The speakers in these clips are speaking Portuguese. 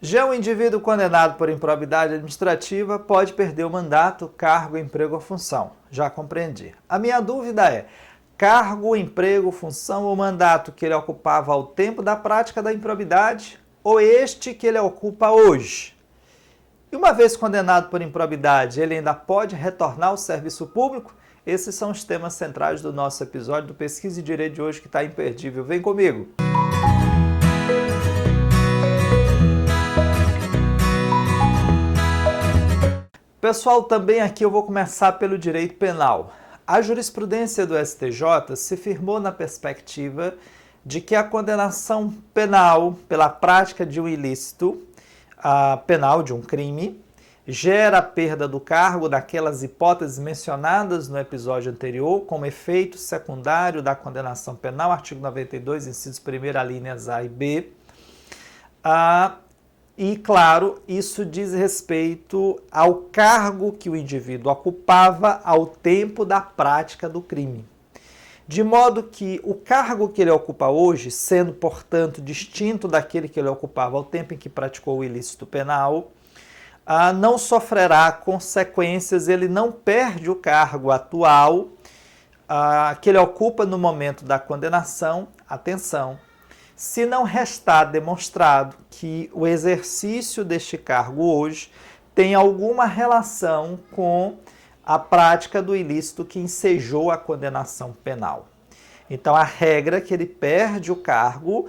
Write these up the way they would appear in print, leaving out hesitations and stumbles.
Já o indivíduo condenado por improbidade administrativa pode perder o mandato, cargo, emprego ou função. Já compreendi. A minha dúvida é: cargo, emprego, função ou mandato que ele ocupava ao tempo da prática da improbidade ou este que ele ocupa hoje? E uma vez condenado por improbidade, ele ainda pode retornar ao serviço público? Esses são os temas centrais do nosso episódio do Pesquisa e Direito de hoje, que está imperdível. Vem comigo! Pessoal, também aqui eu vou começar pelo direito penal. A jurisprudência do STJ se firmou na perspectiva de que a condenação penal pela prática de um ilícito penal, de um crime, gera a perda do cargo daquelas hipóteses mencionadas no episódio anterior como efeito secundário da condenação penal, artigo 92, incisos 1º, alíneas A e B. E, claro, isso diz respeito ao cargo que o indivíduo ocupava ao tempo da prática do crime. De modo que o cargo que ele ocupa hoje, sendo, portanto, distinto daquele que ele ocupava ao tempo em que praticou o ilícito penal, não sofrerá consequências, ele não perde o cargo atual que ele ocupa no momento da condenação. Atenção! Se não restar demonstrado que o exercício deste cargo hoje tem alguma relação com a prática do ilícito que ensejou a condenação penal. Então, a regra é que ele perde o cargo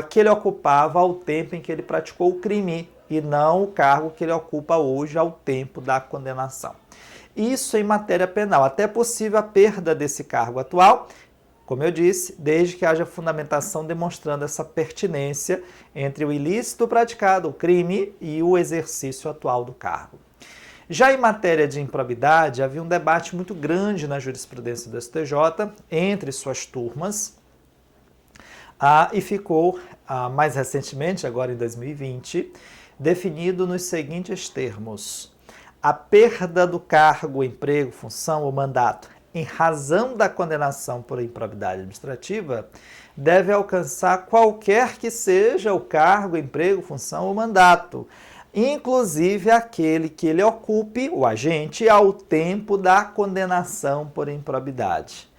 que ele ocupava ao tempo em que ele praticou o crime e não o cargo que ele ocupa hoje ao tempo da condenação. Isso em matéria penal. Até é possível a perda desse cargo atual, como eu disse, desde que haja fundamentação demonstrando essa pertinência entre o ilícito praticado, o crime, e o exercício atual do cargo. Já em matéria de improbidade, havia um debate muito grande na jurisprudência do STJ entre suas turmas e ficou, mais recentemente, agora em 2020, definido nos seguintes termos: a perda do cargo, emprego, função ou mandato em razão da condenação por improbidade administrativa deve alcançar qualquer que seja o cargo, emprego, função ou mandato, inclusive aquele que ele ocupe, o agente, ao tempo da condenação por improbidade.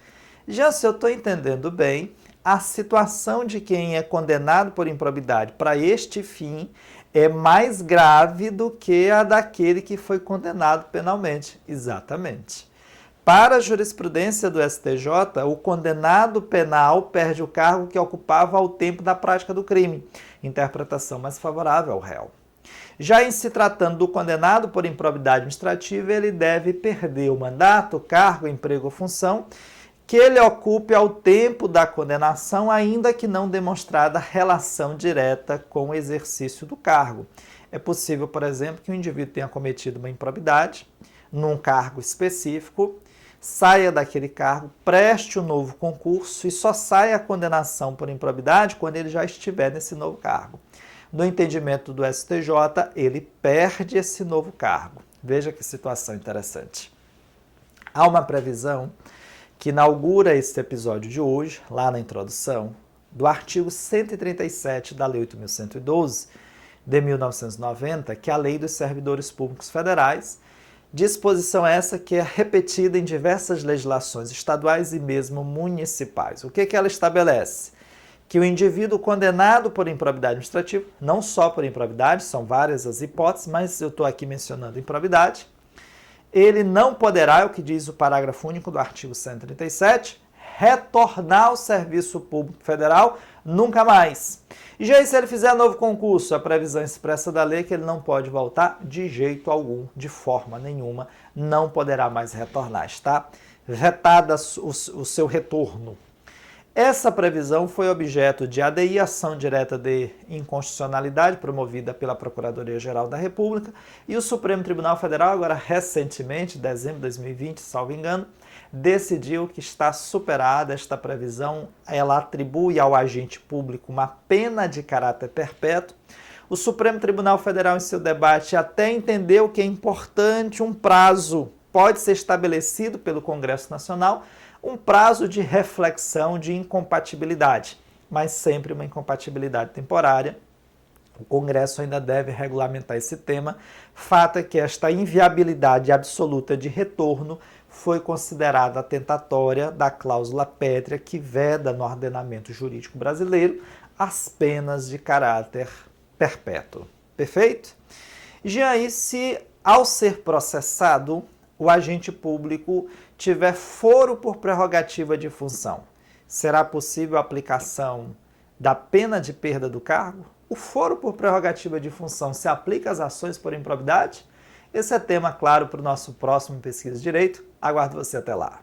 Já se eu estou entendendo bem, a situação de quem é condenado por improbidade para este fim é mais grave do que a daquele que foi condenado penalmente. Exatamente. Para a jurisprudência do STJ, o condenado penal perde o cargo que ocupava ao tempo da prática do crime. Interpretação mais favorável ao réu. Já em se tratando do condenado por improbidade administrativa, ele deve perder o mandato, cargo, emprego ou função que ele ocupe ao tempo da condenação, ainda que não demonstrada relação direta com o exercício do cargo. É possível, por exemplo, que o indivíduo tenha cometido uma improbidade num cargo específico, saia daquele cargo, preste um novo concurso e só saia a condenação por improbidade quando ele já estiver nesse novo cargo. No entendimento do STJ, ele perde esse novo cargo. Veja que situação interessante. Há uma previsão que inaugura esse episódio de hoje, lá na introdução, do artigo 137 da Lei 8.112, de 1990, que é a Lei dos Servidores Públicos Federais. Disposição essa que é repetida em diversas legislações estaduais e mesmo municipais. O que ela estabelece? Que o indivíduo condenado por improbidade administrativa, não só por improbidade, são várias as hipóteses, mas eu estou aqui mencionando improbidade, ele não poderá, é o que diz o parágrafo único do artigo 137, retornar ao serviço público federal nunca mais. E já se ele fizer novo concurso, a previsão expressa da lei é que ele não pode voltar de jeito algum, de forma nenhuma, não poderá mais retornar. Está vetada o seu retorno. Essa previsão foi objeto de ADI, ação direta de inconstitucionalidade, promovida pela Procuradoria-Geral da República, e o Supremo Tribunal Federal, agora recentemente, em dezembro de 2020, salvo engano, decidiu que está superada esta previsão. Ela atribui ao agente público uma pena de caráter perpétuo. O Supremo Tribunal Federal, em seu debate, até entendeu que é importante um prazo, pode ser estabelecido pelo Congresso Nacional, um prazo de reflexão de incompatibilidade, mas sempre uma incompatibilidade temporária, O Congresso ainda deve regulamentar esse tema. Fato é que esta inviabilidade absoluta de retorno foi considerada atentatória da cláusula pétrea que veda no ordenamento jurídico brasileiro as penas de caráter perpétuo. Perfeito? Já aí, se ao ser processado, o agente público tiver foro por prerrogativa de função, será possível a aplicação da pena de perda do cargo? O foro por prerrogativa de função se aplica às ações por improbidade? Esse é tema, claro, para o nosso próximo Pesquisa de Direito. Aguardo você até lá.